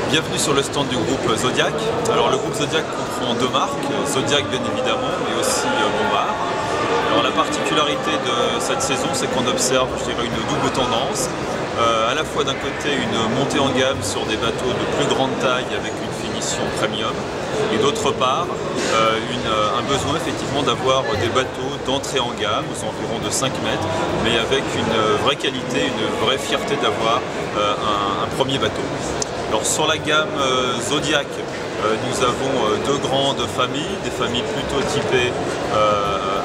Bienvenue sur le stand du groupe Zodiac. Alors le groupe Zodiac comprend deux marques, Zodiac bien évidemment, mais aussi Bombard. Alors la particularité de cette saison, c'est qu'on observe, je dirais, une double tendance. À la fois d'un côté une montée en gamme sur des bateaux de plus grande taille avec une finition premium, et d'autre part un besoin effectivement d'avoir des bateaux d'entrée en gamme aux environs de 5 mètres, mais avec une vraie qualité, une vraie fierté d'avoir un premier bateau. Alors sur la gamme Zodiac, nous avons deux grandes familles, des familles plutôt typées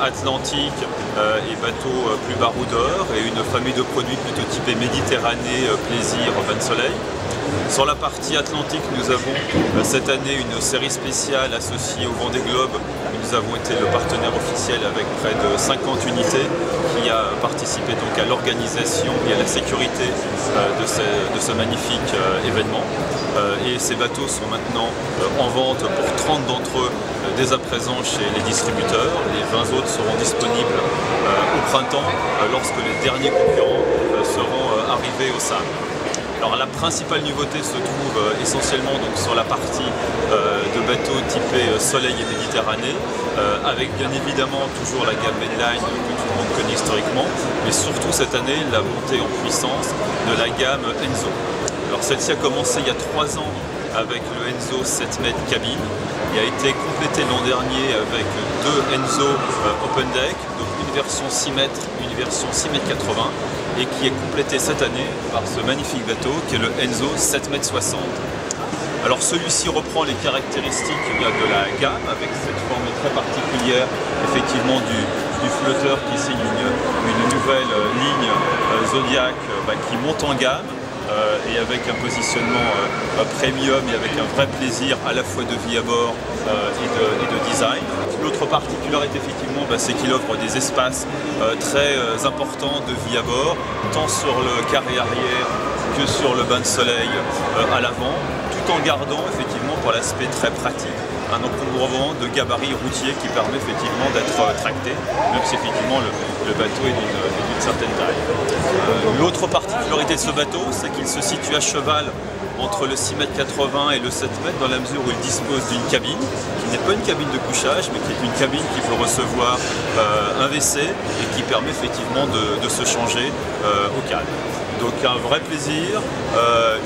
Atlantique et bateaux plus baroudeurs, et une famille de produits plutôt typés Méditerranée, plaisir, bain de soleil. Sur la partie Atlantique, nous avons cette année une série spéciale associée au Vendée Globe. Nous avons été le partenaire officiel avec près de 50 unités qui a participé donc à l'organisation et à la sécurité de ce magnifique événement. Et ces bateaux sont maintenant en vente pour 30 d'entre eux dès à présent chez les distributeurs. Les 20 autres seront disponibles au printemps lorsque les derniers concurrents seront arrivés au SAM. Alors la principale nouveauté se trouve essentiellement donc sur la partie de bateaux typés Soleil et Méditerranée, avec bien évidemment toujours la gamme Mainline que tout le monde connaît historiquement, mais surtout cette année la montée en puissance de la gamme Enzo. Alors celle-ci a commencé il y a 3 ans avec le Enzo 7 mètres cabine, et a été complété l'an dernier avec deux Enzo Open Deck, donc une version 6 mètres, une version 6 mètres 80, et qui est complété cette année par ce magnifique bateau qui est le Enzo 7 mètres 60. Alors celui-ci reprend les caractéristiques de la gamme avec cette forme très particulière effectivement du flotteur qui signe une nouvelle ligne Zodiac qui monte en gamme. Et avec un positionnement premium et avec un vrai plaisir à la fois de vie à bord et de design. L'autre particularité effectivement, c'est qu'il offre des espaces très importants de vie à bord, tant sur le carré arrière que sur le bain de soleil à l'avant, tout en gardant effectivement pour l'aspect très pratique un encombrement de gabarit routier qui permet effectivement d'être tracté, même si effectivement le bateau est d'une certaine taille. L'autre particularité de ce bateau, c'est qu'il se situe à cheval entre le 6 mètres 80 et le 7 mètres, dans la mesure où il dispose d'une cabine, qui n'est pas une cabine de couchage, mais qui est une cabine qui peut recevoir un WC et qui permet effectivement de se changer au calme. Donc un vrai plaisir,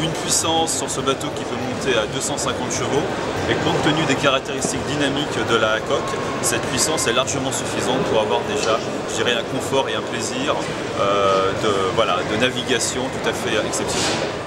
une puissance sur ce bateau qui peut monter à 250 chevaux, et compte tenu des caractéristiques dynamiques de la coque, cette puissance est largement suffisante pour avoir déjà, je dirais, un confort et un plaisir de navigation tout à fait exceptionnel.